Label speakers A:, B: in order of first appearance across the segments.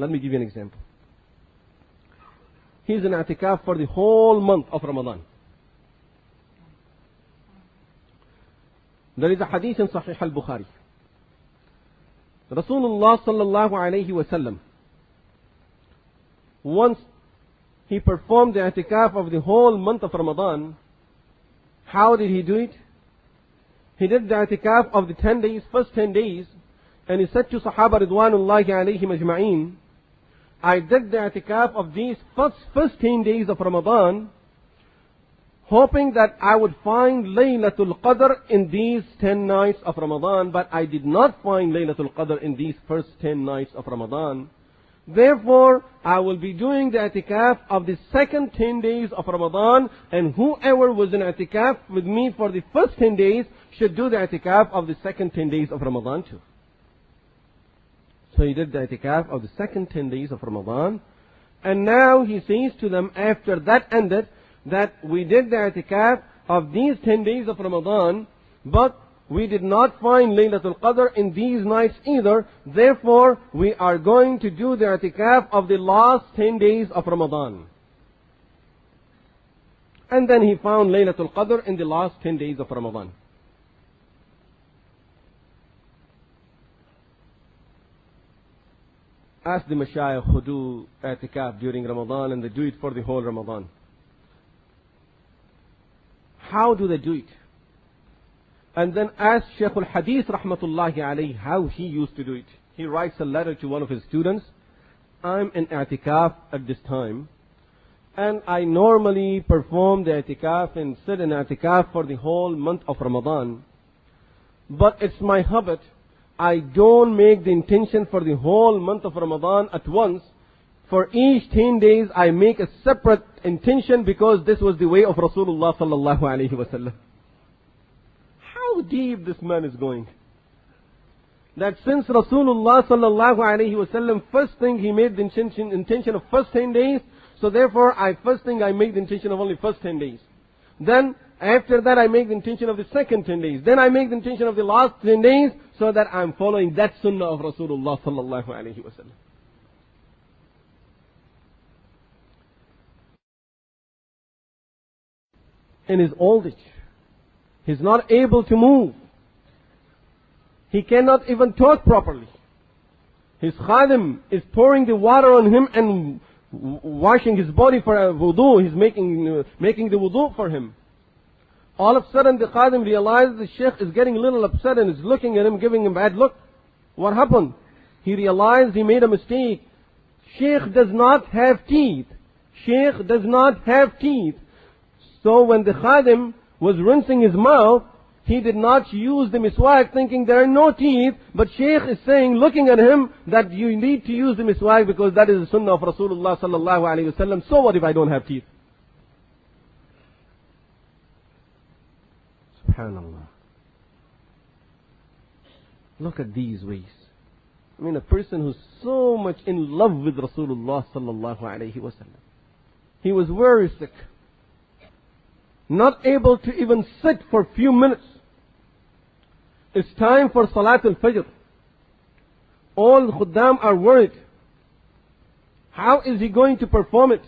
A: Let me give you an example. He's in i'tikaf for the whole month of Ramadan. There is a hadith in Sahih al-Bukhari. Rasulullah sallallahu alayhi wa sallam, once he performed the i'tikaf of the whole month of Ramadan. How did he do it? He did the i'tikaf of the 10 days, first 10 days, and he said to Sahaba Ridwanullahi alayhim ajma'een, I did the i'tikaf of these first 10 days of Ramadan, hoping that I would find Laylatul Qadr in these 10 nights of Ramadan, but I did not find Laylatul Qadr in these first 10 nights of Ramadan. Therefore, I will be doing the i'tikaf of the second 10 days of Ramadan, and whoever was in i'tikaf with me for the first 10 days should do the i'tikaf of the second 10 days of Ramadan too. So he did the i'tikaf of the second 10 days of Ramadan, and now he says to them after that ended that we did the i'tikaf of these 10 days of Ramadan, but we did not find Laylatul Qadr in these nights either. Therefore, we are going to do the i'tikaf of the last 10 days of Ramadan. And then he found Laylatul Qadr in the last 10 days of Ramadan. Ask the mashayikh who do i'tikaf during Ramadan and they do it for the whole Ramadan. How do they do it? And then ask Sheikh al-Hadith rahmatullahi alayhi how he used to do it. He writes a letter to one of his students. I'm in i'tikaf at this time, and I normally perform the i'tikaf and sit in i'tikaf for the whole month of Ramadan. But it's my habit, I don't make the intention for the whole month of Ramadan at once. For each 10 days I make a separate intention, because this was the way of Rasulullah sallallahu alayhi wa sallam. How deep this man is going. That since Rasulullah sallallahu alayhi wa sallam, first thing he made the intention of first 10 days, so therefore first thing I make the intention of only first 10 days. Then after that I make the intention of the second 10 days. Then I make the intention of the last 10 days, so that I'm following that sunnah of Rasulullah sallallahu alayhi wa sallam. In his old age, he's not able to move. He cannot even talk properly. His khadim is pouring the water on him and washing his body for a wudu. He's making the wudu for him. All of a sudden the khadim realizes the sheikh is getting a little upset and is looking at him, giving him bad look. What happened? He realized he made a mistake. Sheikh does not have teeth. Sheikh does not have teeth. So when the khadim was rinsing his mouth, he did not use the miswak thinking there are no teeth, but Shaykh is saying, looking at him, that you need to use the miswak because that is the sunnah of Rasulullah sallallahu alayhi wa sallam. So what if I don't have teeth? Subhanallah. Look at these ways. I mean, a person who's so much in love with Rasulullah sallallahu alayhi wa sallam. He was very sick, not able to even sit for a few minutes. It's time for Salatul Fajr. All Khuddam are worried. How is he going to perform it?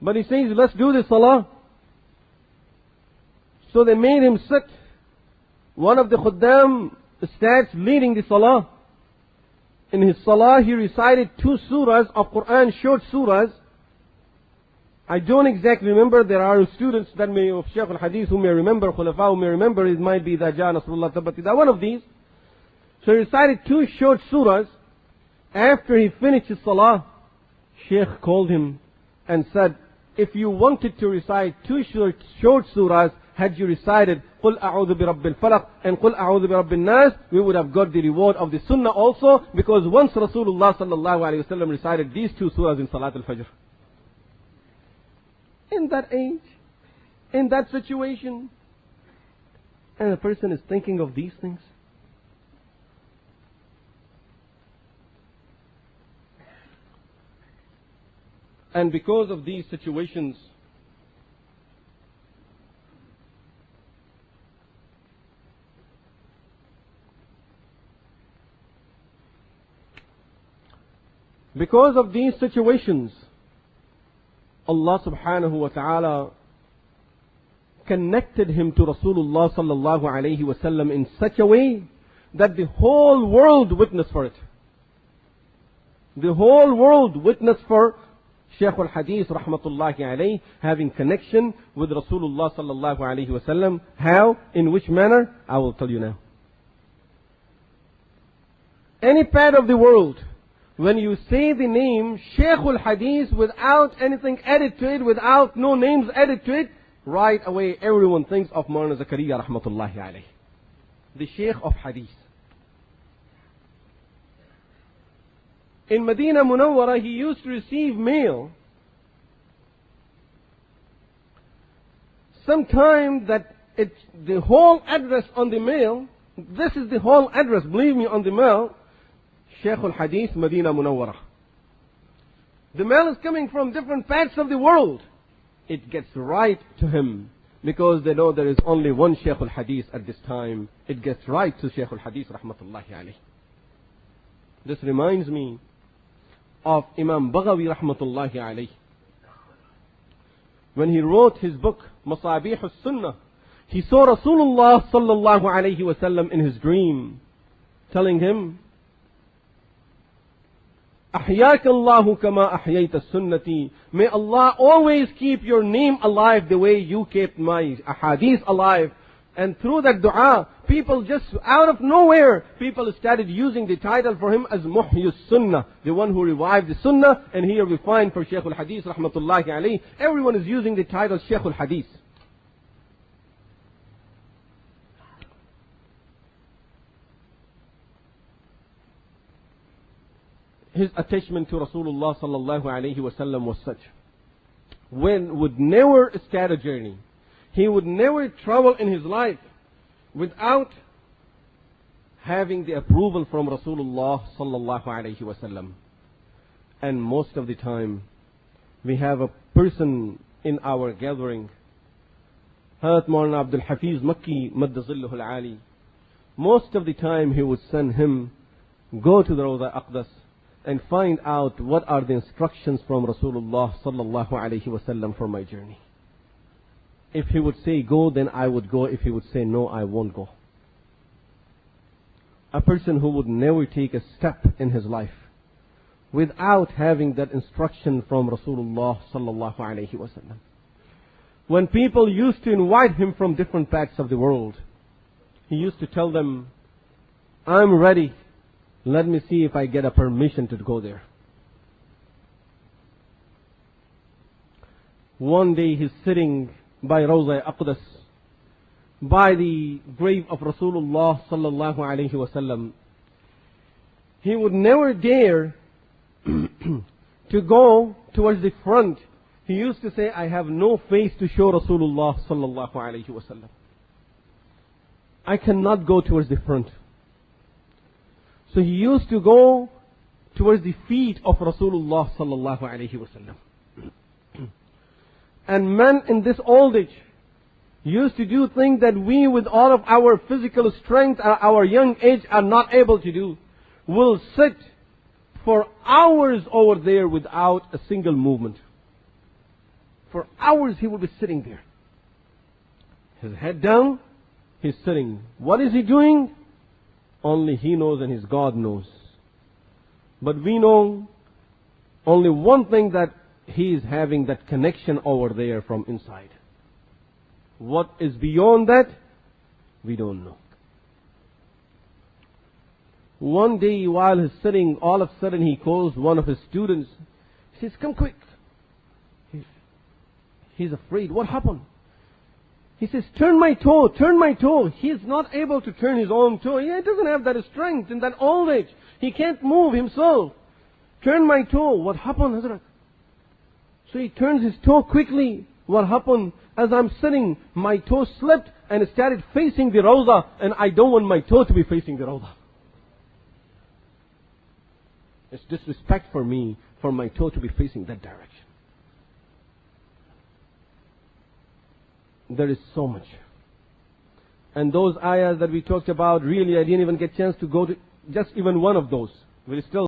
A: But he says, let's do the Salah. So they made him sit. One of the Khuddam starts leading the Salah. In his Salah he recited 2 surahs of Quran, short surahs. I don't exactly remember. There are students that may of Shaykh al-Hadith who may remember, Khulafa who may remember. It might be the Ja Nasrullah Tabbatida, one of these. So he recited 2 short surahs. After he finished his salah, Shaykh called him and said, if you wanted to recite 2 short surahs, had you recited قُلْ أَعُوذُ بِرَبِّ الْفَلَقِ and قُلْ أَعُوذُ بِرَبِّ النَّاسِ, we would have got the reward of the sunnah also, because once Rasulullah sallallahu alayhi wa sallam recited these 2 surahs in Salatul Fajr. In that age, in that situation, and a person is thinking of these things. And because of these situations, Because of these situations, Allah subhanahu wa ta'ala connected him to Rasulullah sallallahu alayhi wasallam in such a way that the whole world witnessed for it. The whole world witnessed for Shaykh al-Hadith rahmatullahi alayhi having connection with Rasulullah sallallahu alayhi wasallam. How? In which manner? I will tell you now. Any part of the world, when you say the name Shaykh al-Hadith without anything added to it, without no names added to it, right away everyone thinks of Sheikh Zakariya Rahimahullah alayhi, the Shaykh of Hadith. In Medina Munawwara, he used to receive mail. Sometime that it's the whole address on the mail, this is the whole address, believe me, on the mail, Shaykh al-Hadith, Medina Munawwara. The mail is coming from different parts of the world. It gets right to him because they know there is only one Shaykh al-Hadith at this time. It gets right to Shaykh al-Hadith rahmatullahi alayhi. This reminds me of Imam Baghawi rahmatullahi alayhi. When he wrote his book Masabih al-Sunnah, he saw Rasulullah sallallahu alayhi wasallam in his dream telling him, أحياك الله كما أحييت السنة. May Allah always keep your name alive the way you kept my ahadith alive. And through that dua, people just out of nowhere, people started using the title for him as Muhyus Sunnah, the one who revived the Sunnah. And here we find for Shaykh al-Hadith rahmatullahi alayhi, everyone is using the title Shaykh al-Hadith. His attachment to Rasulullah sallallahu alayhi wasallam was such, when would never start a journey, he would never travel in his life without having the approval from Rasulullah sallallahu alayhi wasallam. And most of the time, we have a person in our gathering, Hazrat Maulana Abdul Hafiz Makki Madda Zilluhu al-Ali. Most of the time, he would send him go to the Rawza Aqdas and find out what are the instructions from Rasulullah sallallahu alayhi wasallam for my journey. If he would say go, then I would go. If he would say no, I won't go. A person who would never take a step in his life without having that instruction from Rasulullah sallallahu alayhi wasallam. When people used to invite him from different parts of the world, he used to tell them, I'm ready. Let me see if I get a permission to go there. One day he's sitting by Rawza Aqdas, by the grave of Rasulullah sallallahu alayhi wasallam. He would never dare to go towards the front. He used to say, I have no face to show Rasulullah sallallahu alayhi wasallam. I cannot go towards the front. So he used to go towards the feet of Rasulullah sallallahu alayhi wasallam. And men in this old age used to do things that we with all of our physical strength at our young age are not able to do. Will sit for hours over there without a single movement. For hours he will be sitting there. His head down, he's sitting. What is he doing? Only he knows and his God knows. But we know only one thing, that he is having that connection over there from inside. What is beyond that, we don't know. One day while he's sitting, all of a sudden he calls one of his students. He says, come quick. He's afraid. What happened? He says, turn my toe, turn my toe. He's not able to turn his own toe. He doesn't have that strength in that old age. He can't move himself. Turn my toe. What happened, Hazrat? So he turns his toe quickly. What happened? As I'm sitting, my toe slipped and it started facing the Rawza, and I don't want my toe to be facing the Rawza. It's disrespect for me, for my toe to be facing that direction. There is so much. And those ayahs that we talked about, really I didn't even get a chance to go to just even one of those. We're still